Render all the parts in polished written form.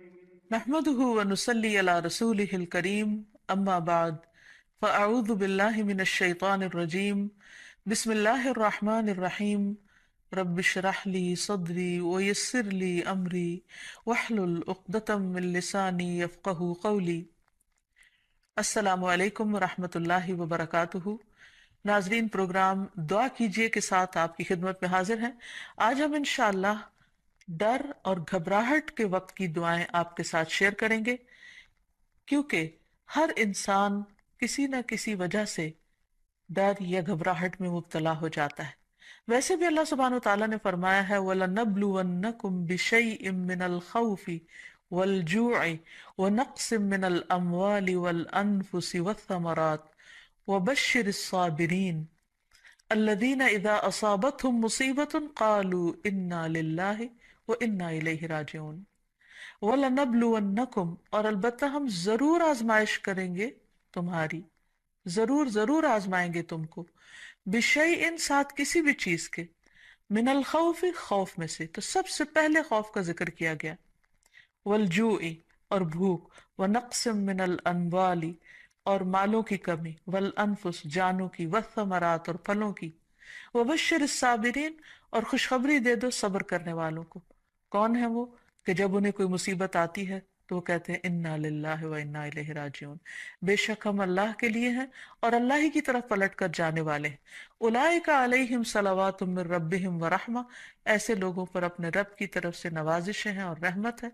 نحمده ونصلي على رسوله الكريم أما بعد فأعوذ بالله من الشيطان الرجيم بسم الله الرحمن الرحيم رب اشرح لي صدري ويسر لي أمري واحلل عقدة من لساني يفقه قولي۔ السلام علیکم ورحمۃ اللہ وبرکاتہ۔ ناظرین، پروگرام دعا کیجئے کے ساتھ آپ کی خدمت میں حاضر ہیں۔ آج ہم انشاءاللہ ڈر اور گھبراہٹ کے وقت کی دعائیں آپ کے ساتھ شیئر کریں گے، کیونکہ ہر انسان کسی نہ کسی وجہ سے ڈر یا گھبراہٹ میں مبتلا ہو جاتا ہے۔ ویسے بھی اللہ سبحانہ وتعالیٰ نے فرمایا ہے وَلَنَبْلُوَنَّكُمْ بِشَيْءٍ مِّنَ الْخَوْفِ وَالْجُوعِ وَنَقْصٍ مِّنَ الْأَمْوَالِ وَالْأَنفُسِ وَالثَّمَرَاتِ وَبَشِّرِ الصَّابِرِينَ الَّذِينَ إِذَا أَصَابَتْهُمْ مُصِيبَةٌ قَالُوا إِنَّا لِلَّهِ وَإِنَّا إِلَيْهِ رَاجِعُونَ۔ وَلَنَبْلُوَنَّكُمْ، اور البتہ ہم ضرور آزمائش کریں گے تمہاری، ضرور آزمائیں گے تم کو، بشیء، ساتھ کسی بھی چیز کے، من الخوف، خوف میں سے، تو سب سے پہلے خوف کا ذکر کیا گیا، والجوع، اور بھوک، ونقص من الاموال، اور مالوں کی کمی، والانفس، جانوں کی، والثمرات، اور پھلوں کی، وبشر الصابرین، اور خوشخبری دے دو صبر کرنے والوں کو۔ کون ہے وہ کہ جب انہیں کوئی مصیبت آتی ہے تو وہ کہتے ہیں انا للہ و انا الیہ راجعون، بے شک ہم اللہ کے لیے ہیں اور اللہ ہی کی طرف پلٹ کر جانے والے ہیں۔ اولئک علیہم صلوات من ربہم ورحمہ، ایسے لوگوں پر اپنے رب کی طرف سے نوازشیں ہیں اور رحمت ہے۔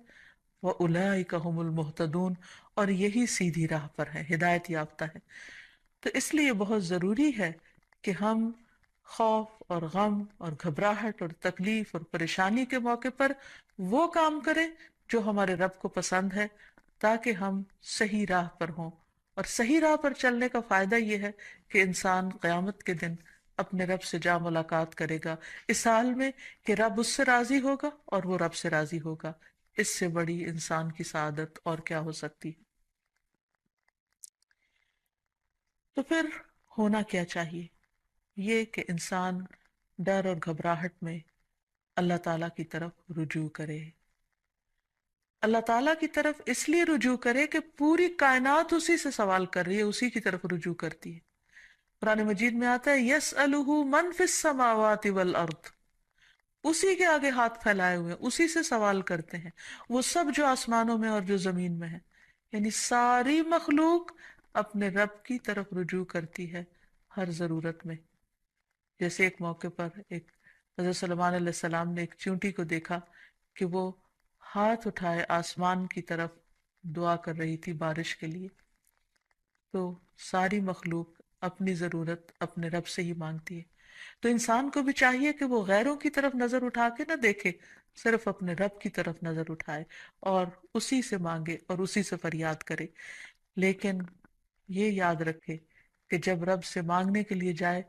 وَأُولَئِكَ هُمُ الْمُهْتَدُونَ، اور یہی سیدھی راہ پر ہے، ہدایت یافتہ ہے۔ تو اس لیے بہت ضروری ہے کہ ہم خوف اور غم اور گھبراہٹ اور تکلیف اور پریشانی کے موقع پر وہ کام کریں جو ہمارے رب کو پسند ہے، تاکہ ہم صحیح راہ پر ہوں۔ اور صحیح راہ پر چلنے کا فائدہ یہ ہے کہ انسان قیامت کے دن اپنے رب سے جا ملاقات کرے گا، اس حال میں کہ رب اس سے راضی ہوگا اور وہ رب سے راضی ہوگا۔ اس سے بڑی انسان کی سعادت اور کیا ہو سکتی ہے؟ تو پھر ہونا کیا چاہیے؟ یہ کہ انسان ڈر اور گھبراہٹ میں اللہ تعالیٰ کی طرف رجوع کرے۔ اللہ تعالیٰ کی طرف اس لیے رجوع کرے کہ پوری کائنات اسی سے سوال کر رہی ہے، اسی کی طرف رجوع کرتی ہے۔ قرآن مجید میں آتا ہے یسألہ من فی السماوات والارض، اسی کے آگے ہاتھ پھیلائے ہوئے ہیں، اسی سے سوال کرتے ہیں وہ سب جو آسمانوں میں اور جو زمین میں ہے۔ یعنی ساری مخلوق اپنے رب کی طرف رجوع کرتی ہے ہر ضرورت میں۔ جیسے ایک موقع پر ایک حضرت سلیمان علیہ السلام نے ایک چیونٹی کو دیکھا کہ وہ ہاتھ اٹھائے آسمان کی طرف دعا کر رہی تھی بارش کے لیے۔ تو ساری مخلوق اپنی ضرورت اپنے رب سے ہی مانگتی ہے۔ تو انسان کو بھی چاہیے کہ وہ غیروں کی طرف نظر اٹھا کے نہ دیکھے، صرف اپنے رب کی طرف نظر اٹھائے اور اسی سے مانگے اور اسی سے فریاد کرے۔ لیکن یہ یاد رکھے کہ جب رب سے مانگنے کے لیے جائے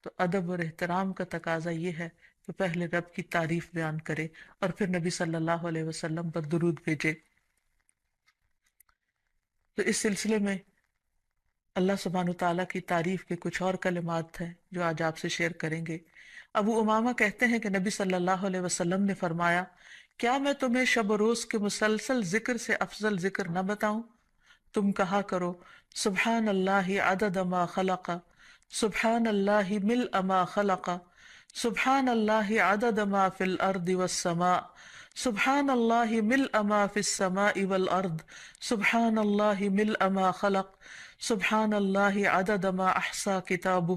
تو ادب اور احترام کا تقاضا یہ ہے کہ پہلے رب کی تعریف بیان کرے اور پھر نبی صلی اللہ علیہ وسلم پر درود بھیجے۔ تو اس سلسلے میں اللہ سبحانہ تعالیٰ کی تعریف کے کچھ اور کلمات ہیں جو آج آپ سے شیئر کریں گے۔ ابو امامہ کہتے ہیں کہ نبی صلی اللہ علیہ وسلم نے فرمایا، کیا میں تمہیں شب و روز کے مسلسل ذکر سے افضل ذکر نہ بتاؤں؟ تم کہا کرو سبحان اللہ عدد ما خلق، سبحان اللہ ملء ما خلق، سبحان اللہ عدد ما فی الارض والسماء، سبحان اللہ ملء ما فی السماء والارض، سبحان اللہ ملء ما خلق، سبحان اللہ عدد ما احصا کتابہ،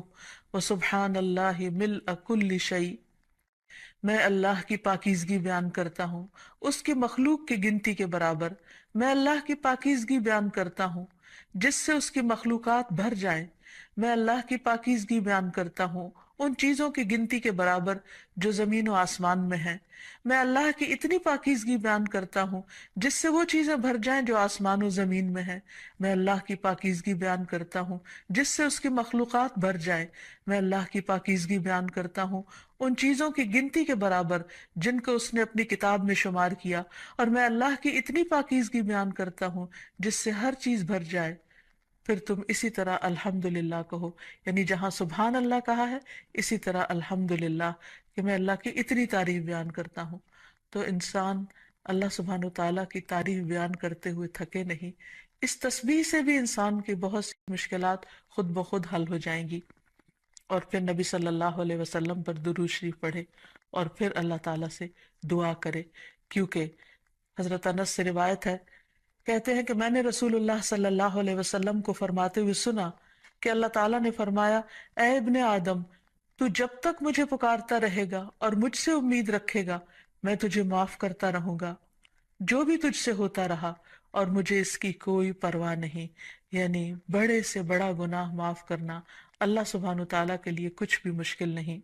وسبحان اللہ ملء کل شیء۔ میں اللہ کی پاکیزگی بیان کرتا ہوں اس کی مخلوق کی گنتی کے برابر، میں اللہ کی پاکیزگی بیان کرتا ہوں جس سے اس کی مخلوقات بھر جائیں، میں اللہ کی پاکیزگی بیان کرتا ہوں ان چیزوں کی گنتی کے برابر جو زمین و آسمان میں ہیں، میں اللہ کی اتنی پاکیزگی بیان کرتا ہوں جس سے وہ چیزیں بھر جائیں جو آسمان و زمین میں ہیں، میں اللہ کی پاکیزگی بیان کرتا ہوں جس سے اس کی مخلوقات بھر جائیں، میں اللہ کی پاکیزگی بیان کرتا ہوں ان چیزوں کی گنتی کے برابر جن کو اس نے اپنی کتاب میں شمار کیا، اور میں اللہ کی اتنی پاکیزگی بیان کرتا ہوں جس سے ہر چیز بھر جائے۔ پھر تم اسی طرح الحمدللہ کہو، یعنی جہاں سبحان اللہ کہا ہے اسی طرح الحمدللہ، کہ میں اللہ کی اتنی تعریف بیان کرتا ہوں۔ تو انسان اللہ سبحانہ تعالیٰ کی تعریف بیان کرتے ہوئے تھکے نہیں، اس تسبیح سے بھی انسان کی بہت سی مشکلات خود بخود حل ہو جائیں گی۔ اور پھر نبی صلی اللہ علیہ وسلم پر درود شریف پڑھے اور پھر اللہ تعالیٰ سے دعا کرے، کیونکہ حضرت انس سے روایت ہے، کہتے ہیں کہ میں نے رسول اللہ صلی اللہ علیہ وسلم کو فرماتے ہوئے سنا کہ اللہ تعالیٰ نے فرمایا، اے ابن آدم، تو جب تک مجھے پکارتا رہے گا اور مجھ سے امید رکھے گا، میں تجھے معاف کرتا رہوں گا جو بھی تجھ سے ہوتا رہا، اور مجھے اس کی کوئی پرواہ نہیں۔ یعنی بڑے سے بڑا گناہ معاف کرنا اللہ سبحانہ تعالیٰ کے لیے کچھ بھی مشکل نہیں۔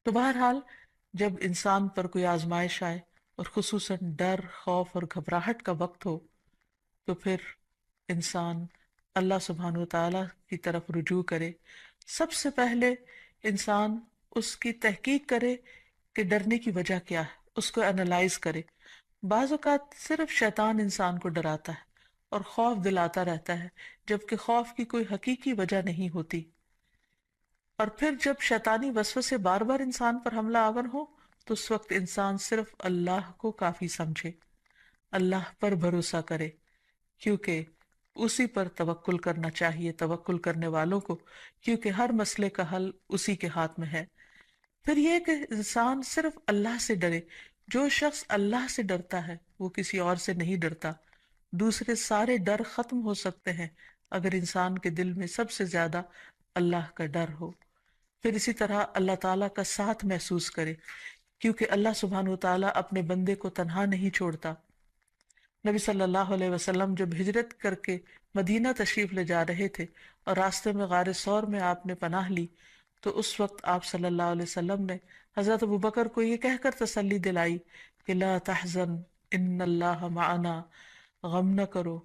تو بہرحال جب انسان پر کوئی آزمائش آئے اور خصوصاً ڈر، خوف اور گھبراہٹ کا وقت ہو، تو پھر انسان اللہ سبحانہ تعالیٰ کی طرف رجوع کرے۔ سب سے پہلے انسان اس کی تحقیق کرے کہ ڈرنے کی وجہ کیا ہے، اس کو انالائز کرے۔ بعض اوقات صرف شیطان انسان کو ڈراتا ہے اور خوف دلاتا رہتا ہے، جبکہ خوف کی کوئی حقیقی وجہ نہیں ہوتی۔ اور پھر جب شیطانی وسوسے بار بار انسان پر حملہ آور ہو، تو اس وقت انسان صرف اللہ کو کافی سمجھے، اللہ پر بھروسہ کرے، کیونکہ اسی پر توکل کرنا چاہیے توکل کرنے والوں کو، کیونکہ ہر مسئلے کا حل اسی کے ہاتھ میں ہے۔ پھر یہ کہ انسان صرف اللہ سے ڈرے۔ جو شخص اللہ سے ڈرتا ہے وہ کسی اور سے نہیں ڈرتا۔ دوسرے سارے ڈر ختم ہو سکتے ہیں اگر انسان کے دل میں سب سے زیادہ اللہ کا ڈر ہو۔ پھر اسی طرح اللہ تعالیٰ کا ساتھ محسوس کرے، کیونکہ اللہ سبحانہ وتعالیٰ اپنے بندے کو تنہا نہیں چھوڑتا۔ نبی صلی اللہ علیہ وسلم جب ہجرت کر کے مدینہ تشریف لے جا رہے تھے اور راستے میں غار ثور میں آپ نے پناہ لی، تو اس وقت آپ صلی اللہ علیہ وسلم نے حضرت ابوبکر کو یہ کہہ کر تسلی دلائی کہ لا تحزن ان اللہ معنا، غم نہ کرو،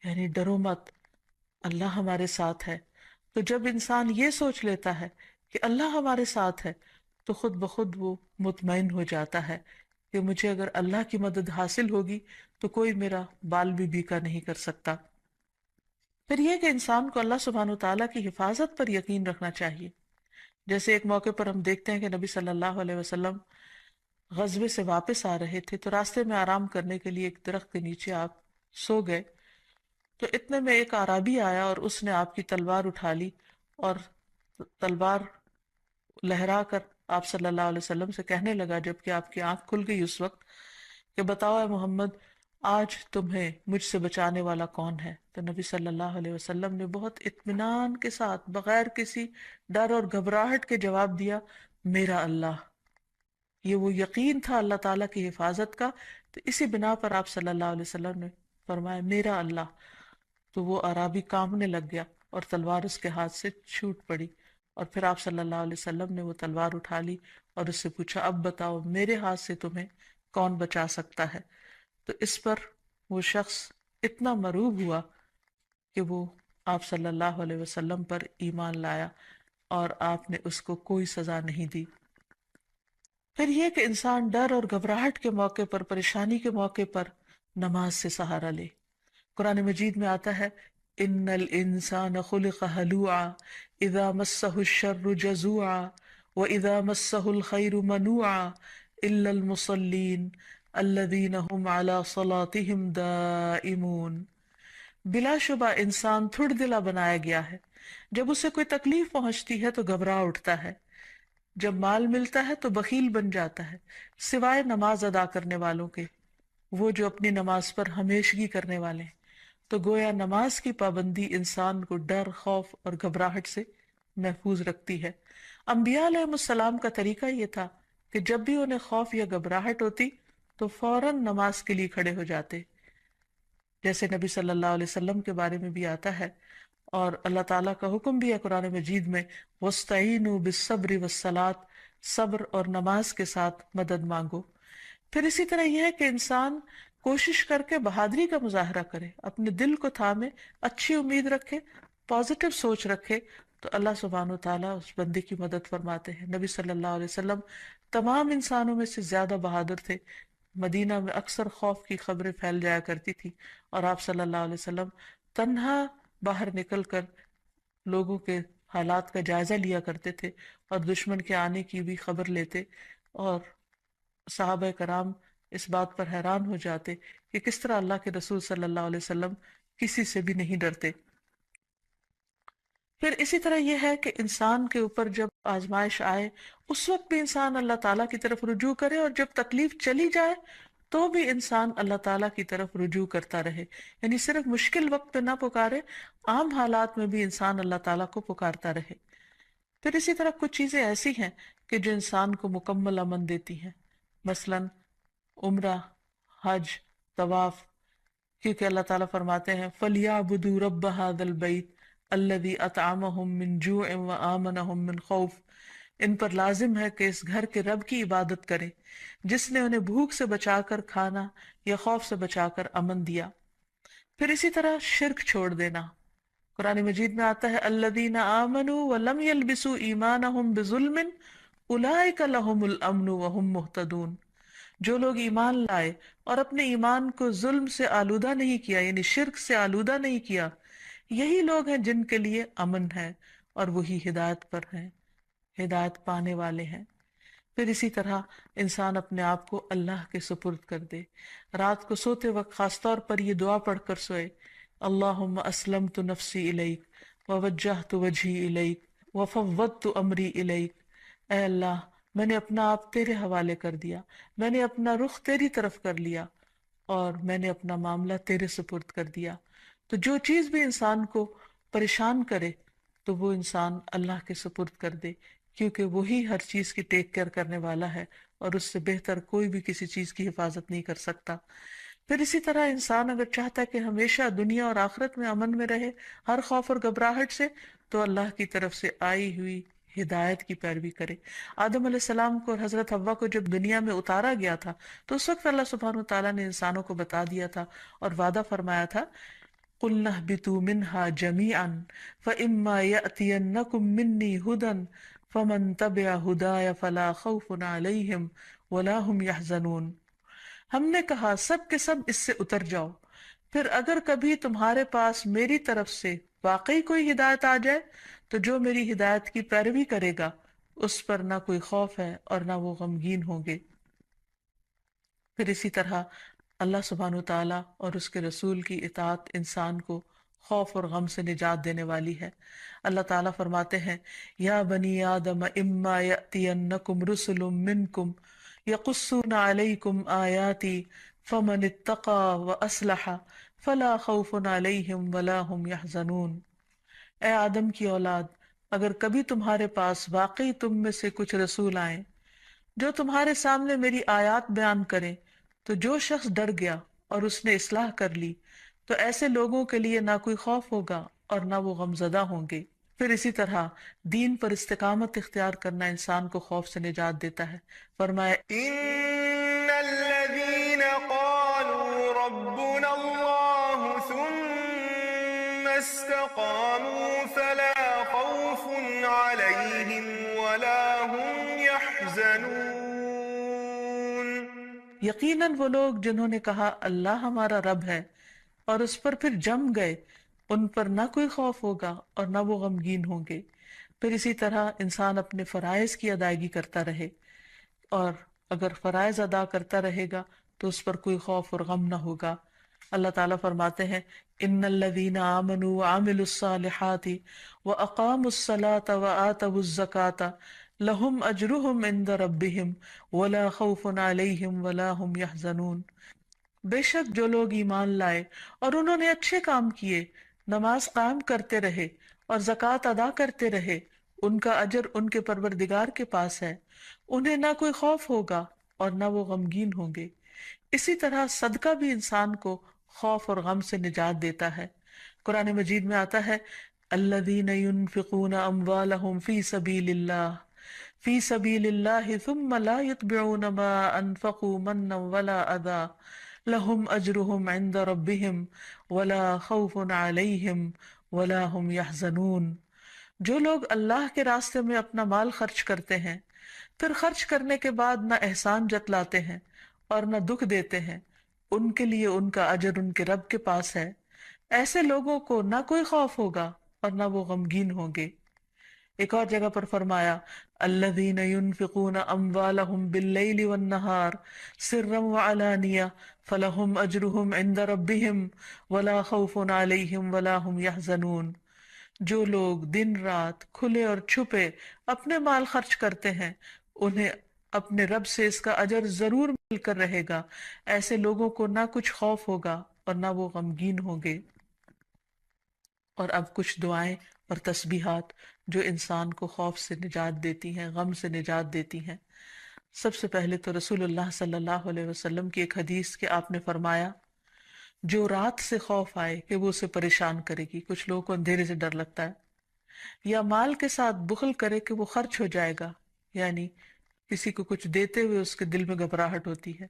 یعنی ڈرو مت، اللہ ہمارے ساتھ ہے۔ تو جب انسان یہ سوچ لیتا ہے کہ اللہ ہمارے ساتھ ہے، تو خود بخود وہ مطمئن ہو جاتا ہے کہ مجھے اگر اللہ کی مدد حاصل ہوگی تو کوئی میرا بال بھی بیکا نہیں کر سکتا۔ پھر یہ کہ انسان کو اللہ سبحانہ وتعالیٰ کی حفاظت پر یقین رکھنا چاہیے۔ جیسے ایک موقع پر ہم دیکھتے ہیں کہ نبی صلی اللہ علیہ وسلم غزوے سے واپس آ رہے تھے، تو راستے میں آرام کرنے کے لیے ایک درخت کے نیچے آپ سو گئے، تو اتنے میں ایک اعرابی آیا اور اس نے آپ کی تلوار اٹھا لی اور تلوار لہرا کر آپ صلی اللہ علیہ وسلم سے کہنے لگا، جبکہ آپ کی آنکھ کھل گئی اس وقت، کہ بتاؤ اے محمد، آج تمہیں مجھ سے بچانے والا کون ہے؟ تو نبی صلی اللہ علیہ وسلم نے بہت اطمینان کے ساتھ بغیر کسی ڈر اور گھبراہٹ کے جواب دیا، میرا اللہ۔ یہ وہ یقین تھا اللہ تعالیٰ کی حفاظت کا، تو اسی بنا پر آپ صلی اللہ علیہ وسلم نے فرمایا میرا اللہ۔ تو وہ اعرابی کانپنے لگ گیا اور تلوار اس کے ہاتھ سے چھوٹ پڑی، اور پھر آپ صلی اللہ علیہ وسلم نے وہ تلوار اٹھا لی اور اس سے پوچھا، اب بتاؤ میرے ہاتھ سے تمہیں کون بچا سکتا ہے؟ تو اس پر وہ شخص اتنا مرعوب ہوا کہ وہ آپ صلی اللہ علیہ وسلم پر ایمان لایا اور آپ نے اس کو کوئی سزا نہیں دی۔ پھر یہ کہ انسان ڈر اور گھبراہٹ کے موقع پر، پریشانی کے موقع پر نماز سے سہارا لے۔ قرآن مجید میں آتا ہے، ان الانسان خلق ہلوعا اذا مسہ الشر جزوعا واذا مسہ الخیر منوعا الا المصلین الذین هم علی صلاتهم دائمون۔ بلا شبہ انسان تھڑ دلا بنایا گیا ہے، جب اسے کوئی تکلیف پہنچتی ہے تو گھبرا اٹھتا ہے، جب مال ملتا ہے تو بخیل بن جاتا ہے، سوائے نماز ادا کرنے والوں کے، وہ جو اپنی نماز پر ہمیشگی کرنے والے ہیں۔ تو گویا نماز کی پابندی انسان کو ڈر، خوف اور گھبراہٹ سے محفوظ رکھتی ہے۔ انبیاء علیہ السلام کا طریقہ یہ تھا کہ جب بھی انہیں خوف یا گھبراہٹ ہوتی تو فوراً نماز کے لیے کھڑے ہو جاتے، جیسے نبی صلی اللہ علیہ وسلم کے بارے میں بھی آتا ہے، اور اللہ تعالیٰ کا حکم بھی ہے قرآن مجید میں، وَاسْتَعِینُوا بِالصَّبْرِ وَالصَّلَاةِ، صبر اور نماز کے ساتھ مدد مانگو۔ پھر اسی طرح یہ ہے کہ انسان کوشش کر کے بہادری کا مظاہرہ کرے، اپنے دل کو تھامے، اچھی امید رکھے، پازیٹیو سوچ رکھے، تو اللہ سبحانہ و تعالیٰ اس بندے کی مدد فرماتے ہیں۔ نبی صلی اللہ علیہ وسلم تمام انسانوں میں سے زیادہ بہادر تھے۔ مدینہ میں اکثر خوف کی خبریں پھیل جایا کرتی تھی، اور آپ صلی اللہ علیہ وسلم تنہا باہر نکل کر لوگوں کے حالات کا جائزہ لیا کرتے تھے اور دشمن کے آنے کی بھی خبر لیتے، اور صحابہ کرام اس بات پر حیران ہو جاتے کہ کس طرح اللہ کے رسول صلی اللہ علیہ وسلم کسی سے بھی نہیں ڈرتے۔ پھر اسی طرح یہ ہے کہ انسان کے اوپر جب آزمائش آئے اس وقت بھی انسان اللہ تعالیٰ کی طرف رجوع کرے، اور جب تکلیف چلی جائے تو بھی انسان اللہ تعالیٰ کی طرف رجوع کرتا رہے، یعنی صرف مشکل وقت پہ نہ پکارے، عام حالات میں بھی انسان اللہ تعالیٰ کو پکارتا رہے۔ پھر اسی طرح کچھ چیزیں ایسی ہیں کہ جو انسان کو مکمل امن دیتی ہیں، مثلا عمرہ، حج، طواف، کیونکہ اللہ تعالیٰ فرماتے ہیں فَلْيَعْبُدُوا رَبَّ هَذَا الْبَيْتِ الَّذِي أَطْعَمَهُم مِّن جُوعٍ وَآمَنَهُم مِّن خَوْفٍ، ان پر لازم ہے کہ اس گھر کے رب کی عبادت کریں جس نے انہیں بھوک سے بچا کر کھانا یا خوف سے بچا کر امن دیا۔ پھر اسی طرح شرک چھوڑ دینا، قرآن مجید میں آتا ہے الذین آمنوا ولم یلبسوا ایمانہم بظلم اولئک لہم الامن وہم مہتدون، جو لوگ ایمان لائے اور اپنے ایمان کو ظلم سے آلودہ نہیں کیا، یعنی شرک سے آلودہ نہیں کیا، یہی لوگ ہیں جن کے لیے امن ہے اور وہی ہدایت پر ہیں، ہدایت پانے والے ہیں۔ پھر اسی طرح انسان اپنے آپ کو اللہ کے سپرد کر دے، رات کو سوتے وقت خاص طور پر یہ دعا پڑھ کر سوئے، اللہم اسلمت نفسی الیک ووجہت وجہی الیک وفوضت امری الیک، اے اللہ میں نے اپنا آپ تیرے حوالے کر دیا، میں نے اپنا رخ تیری طرف کر لیا، اور میں نے اپنا معاملہ تیرے سپرد کر دیا۔ تو جو چیز بھی انسان کو پریشان کرے تو وہ انسان اللہ کے سپرد کر دے، کیونکہ وہی ہر چیز کی ٹیک کیئر کرنے والا ہے، اور اس سے بہتر کوئی بھی کسی چیز کی حفاظت نہیں کر سکتا۔ پھر اسی طرح انسان اگر چاہتا ہے کہ ہمیشہ دنیا اور آخرت میں امن میں رہے ہر خوف اور گھبراہٹ سے، تو اللہ کی طرف سے آئی ہوئی ہدایت کی پیروی کرے۔ آدم علیہ السلام کو اور حضرت حوا کو جب دنیا میں اتارا گیا تھا تو اس وقت اللہ سبحانہ وتعالیٰ نے انسانوں کو بتا دیا تھا اور وعدہ فرمایا تھا قُلْنَا اهْبِطُوا مِنْهَا جَمِيعًا فَإِمَّا يَأْتِيَنَّكُم مِّنِّي هُدًى فَمَن تَبِعَ هُدَايَ فَلَا خَوْفٌ عَلَيْهِمْ وَلَا هُمْ يَحْزَنُونَ۔ ہم نے کہا سب کے سب اس سے اتر جاؤ، پھر اگر کبھی تمہارے پاس میری طرف سے واقعی کوئی ہدایت آ جائے تو جو میری ہدایت کی پیروی کرے گا اس پر نہ کوئی خوف ہے اور نہ وہ غمگین ہوں گے۔ پھر اسی طرح اللہ سبحانہ وتعالیٰ اور اس کے رسول کی اطاعت انسان کو خوف اور غم سے نجات دینے والی ہے۔ اللہ تعالیٰ فرماتے ہیں یا بنی آدم اما یأتینکم رسل منکم یقصون علیکم آیاتی فمن اتقی واصلح فلا خوف علیہم ولا هم یحزنون۔ اے آدم کی اولاد، اگر کبھی تمہارے پاس واقعی تم میں سے کچھ رسول آئیں جو تمہارے سامنے میری آیات بیان کریں، تو جو شخص ڈر گیا اور اس نے اصلاح کر لی تو ایسے لوگوں کے لیے نہ کوئی خوف ہوگا اور نہ وہ غمزدہ ہوں گے۔ پھر اسی طرح دین پر استقامت اختیار کرنا انسان کو خوف سے نجات دیتا ہے۔ فرمایا ان الذين قالوا ربنا الله ثم استقاموا فلا خوف عليهم ولا هم يحزنون۔ یقیناً وہ لوگ جنہوں نے کہا اللہ ہمارا رب ہے اور اس پر پھر جم گئے، ان پر نہ کوئی خوف ہوگا اور نہ وہ غمگین ہوں گے۔ پھر اسی طرح انسان اپنے فرائض کی ادائیگی کرتا رہے، اور اگر فرائض ادا کرتا رہے گا تو اس پر کوئی خوف اور غم نہ ہوگا۔ اللہ تعالیٰ فرماتے ہیں ان الذین آمنوا وعملوا الصالحات واقاموا الصلاة وآتوا الزکاة لہم اجرہم عند ربہم ولا خوف علیہم ولا ہم یحزنون۔ بے شک جو لوگ ایمان لائے اور انہوں نے اچھے کام کیے، نماز قائم کرتے رہے اور زکوٰۃ ادا کرتے رہے، ان کا اجر ان کے پروردگار کے پاس ہے، انہیں نہ کوئی خوف ہوگا اور نہ وہ غمگین ہوں گے۔ اسی طرح صدقہ بھی انسان کو خوف اور غم سے نجات دیتا ہے۔ قرآن مجید میں آتا ہے الذین ينفقون اموالهم فی سبیل اللہ ثم لا يتبعون ما انفقوا منا ولا اذى لهم اجرهم عند ربهم ولا خوف علیہم ولا هم يحزنون۔ جو لوگ اللہ کے راستے میں اپنا مال خرچ کرتے ہیں، پھر خرچ کرنے کے بعد نہ احسان جتلاتے ہیں اور نہ دکھ دیتے ہیں، ان کے لیے ان کا اجر ان کے رب کے پاس ہے۔ ایسے لوگوں کو نہ کوئی خوف ہوگا اور نہ وہ غمگین ہوں گے۔ ایک اور جگہ پر فرمایا الذین ينفقون اموالهم باللیل والنہار سرا وعلانیہ فلہم اجرہم عند ربہم ولا خوف علیہم ولا ہم یحزنون۔ جو لوگ دن رات کھلے اور چھپے اپنے مال خرچ کرتے ہیں انہیں اپنے رب سے اس کا اجر ضرور مل کر رہے گا۔ ایسے لوگوں کو نہ کچھ خوف ہوگا اور نہ وہ غمگین ہوں گے۔ اور اب کچھ دعائیں اور تسبیحات جو انسان کو خوف سے نجات دیتی ہیں، غم سے نجات دیتی ہیں۔ سب سے پہلے تو رسول اللہ صلی اللہ علیہ وسلم کی ایک حدیث کہ آپ نے فرمایا جو رات سے خوف آئے کہ وہ اسے پریشان کرے گی، کچھ لوگوں کو اندھیرے سے ڈر لگتا ہے، یا مال کے ساتھ بخل کرے کہ وہ خرچ ہو جائے گا، یعنی کسی کو کچھ دیتے ہوئے اس کے دل میں گھبراہٹ ہوتی ہے،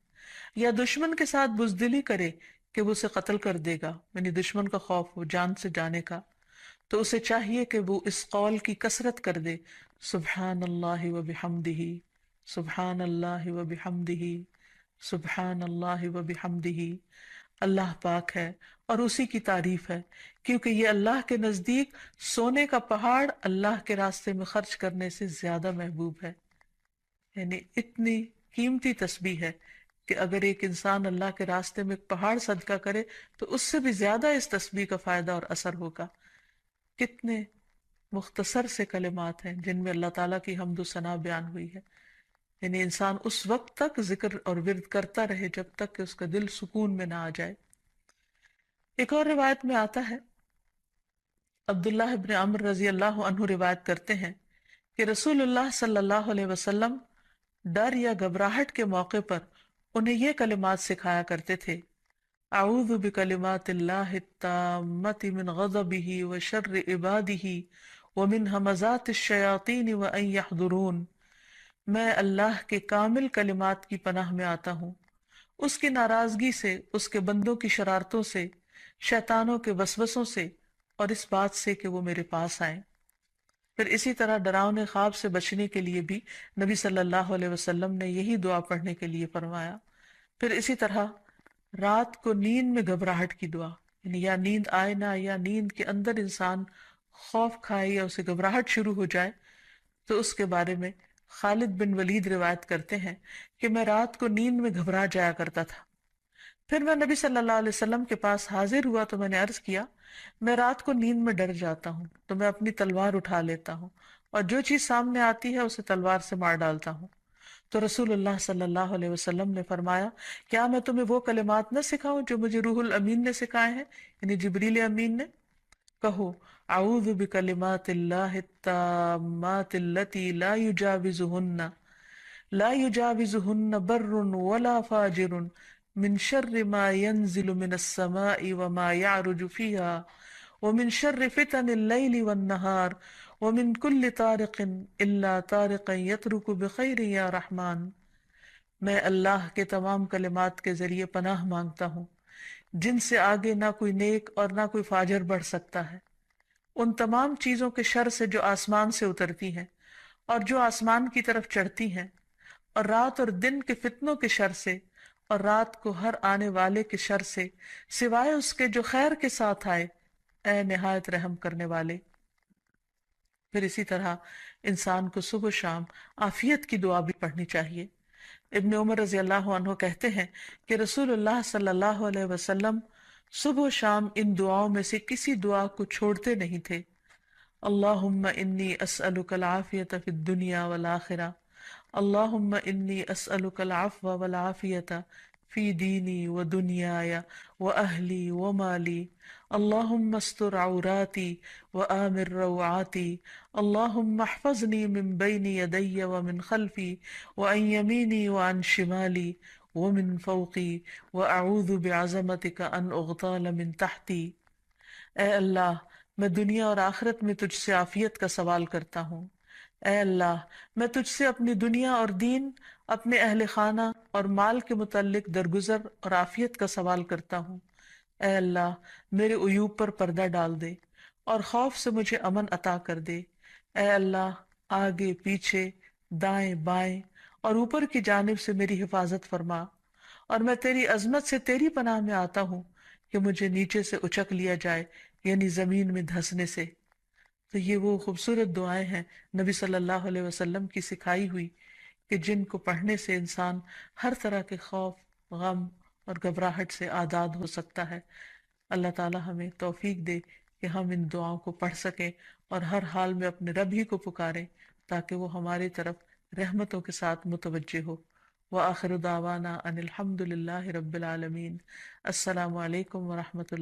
یا دشمن کے ساتھ بزدلی کرے کہ وہ اسے قتل کر دے گا، یعنی دشمن کا خوف ہو جان سے جانے کا، تو اسے چاہیے کہ وہ اس قول کی کثرت کر دے، سبحان اللہ و بحمدہ، سبحان اللہ و بحمدہ، سبحان اللہ و بحمدہ۔ اللہ پاک ہے اور اسی کی تعریف ہے، کیونکہ یہ اللہ کے نزدیک سونے کا پہاڑ اللہ کے راستے میں خرچ کرنے سے زیادہ محبوب ہے۔ یعنی اتنی قیمتی تسبیح ہے کہ اگر ایک انسان اللہ کے راستے میں ایک پہاڑ صدقہ کرے تو اس سے بھی زیادہ اس تسبیح کا فائدہ اور اثر ہوگا۔ کتنے مختصر سے کلمات ہیں جن میں اللہ تعالیٰ کی حمد و ثنا بیان ہوئی ہے، یعنی انسان اس وقت تک ذکر اور ورد کرتا رہے جب تک کہ اس کا دل سکون میں نہ آ جائے۔ ایک اور روایت میں آتا ہے، عبداللہ ابن عمر رضی اللہ عنہ روایت کرتے ہیں کہ رسول اللہ صلی اللہ علیہ وسلم ڈر یا گھبراہٹ کے موقع پر انہیں یہ کلمات سکھایا کرتے تھے، اعوذ بکلمات اللہ التامۃ من غضبہ وشر عبادہ ومن ہمزات الشیاطین وان یحضرون۔ میں اللہ کے کامل کلمات کی پناہ میں آتا ہوں، اس کی ناراضگی سے، اس کے بندوں کی شرارتوں سے، شیطانوں کے وسوسوں سے، اور اس بات سے کہ وہ میرے پاس آئیں۔ پھر اسی طرح ڈراؤنے خواب سے بچنے کے لیے بھی نبی صلی اللہ علیہ وسلم نے یہی دعا پڑھنے کے لیے فرمایا۔ پھر اسی طرح رات کو نیند میں گھبراہٹ کی دعا، یعنی یا نیند آئے نہ، یا نیند کے اندر انسان خوف کھائے یا اسے گھبراہٹ شروع ہو جائے، تو اس کے بارے میں خالد بن ولید روایت کرتے ہیں کہ میں رات کو نیند میں گھبرا جایا کرتا تھا، پھر میں نبی صلی اللہ علیہ وسلم کے پاس حاضر ہوا تو میں نے عرض کیا میں رات کو نیند میں ڈر جاتا ہوں تو میں اپنی تلوار اٹھا لیتا ہوں اور جو چیز سامنے آتی ہے اسے تلوار سے مار ڈالتا ہوں۔ تو رسول اللہ صلی اللہ علیہ وسلم نے فرمایا کیا میں تمہیں وہ کلمات نہ سکھاؤں جو مجھے روح الامین نے سکھائے ہیں، یعنی جبریل امین نے؟ کہو اعوذ بکلمات اللہ التامات التی لا یجاوزہن بر ولا فاجر من شر ما ينزل من السماء وما يعرج فيها ومن شر فتن الليل والنهار ومن كل طارق الا طارقا يطرق بخير یا رحمان۔ میں اللہ کے تمام کلمات کے ذریعے پناہ مانگتا ہوں جن سے آگے نہ کوئی نیک اور نہ کوئی فاجر بڑھ سکتا ہے، ان تمام چیزوں کے شر سے جو آسمان سے اترتی ہیں اور جو آسمان کی طرف چڑھتی ہیں، اور رات اور دن کے فتنوں کے شر سے، اور رات کو ہر آنے والے کے شر سے، سوائے اس کے جو خیر کے ساتھ آئے، اے نہایت رحم کرنے والے۔ پھر اسی طرح انسان کو صبح و شام عافیت کی دعا بھی پڑھنی چاہیے۔ ابن عمر رضی اللہ عنہ کہتے ہیں کہ رسول اللہ صلی اللہ علیہ وسلم صبح و شام ان دعاؤں میں سے کسی دعا کو چھوڑتے نہیں تھے۔ اللہم انی اسألک العافیۃ فی الدنیا والآخرہ، اللہم انی اسألک العفو والعافیۃ فی دینی و دنیای و اہلی و مالی، اللہم استر عوراتی و آمر روعاتی، اللہم احفظنی من بین یدی و من خلفی و عن یمینی و عن شمالی ومن فوقی واعوذ بعظمتک ان اغتال من تحتی۔ اے اللہ میں دنیا اور آخرت میں تجھ سے عافیت کا سوال کرتا ہوں۔ اے اللہ میں تجھ سے اپنی دنیا اور دین، اپنے اہل خانہ اور مال کے متعلق درگزر اور عافیت کا سوال کرتا ہوں۔ اے اللہ میرے عیوب پر پردہ ڈال دے اور خوف سے مجھے امن عطا کر دے۔ اے اللہ آگے پیچھے دائیں بائیں اور اوپر کی جانب سے میری حفاظت فرما، اور میں تیری عظمت سے تیری پناہ میں آتا ہوں کہ مجھے نیچے سے اچک لیا جائے، یعنی زمین میں دھنسنے سے۔ تو یہ وہ خوبصورت دعائیں ہیں نبی صلی اللہ علیہ وسلم کی سکھائی ہوئی، کہ جن کو پڑھنے سے انسان ہر طرح کے خوف، غم اور گھبراہٹ سے آزاد ہو سکتا ہے۔ اللہ تعالی ہمیں توفیق دے کہ ہم ان دعاؤں کو پڑھ سکیں اور ہر حال میں اپنے رب ہی کو پکاریں، تاکہ وہ ہماری طرف رحمتوں کے ساتھ متوجہ ہو۔ وآخر دعوانا ان الحمد للہ رب العالمین۔ السلام علیکم ورحمۃ اللہ۔